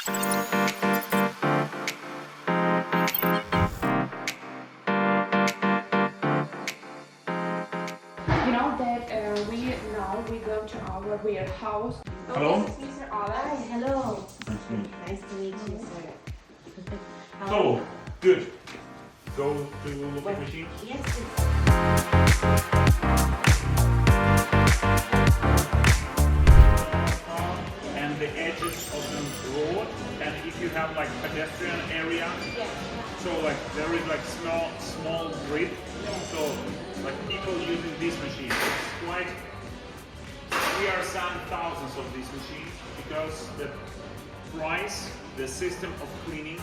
You know that we go to our warehouse. Hello. This is Mr. Ola. Hi, hello. Nice to meet you. Nice to meet you, sir. How- So, good. Go to look at machine. Yes, And the edges of the road, and if you have like pedestrian area, so like there is like small grid, so like people using this machine. It's quite, we are selling thousands of these machines because the price, the system of cleaning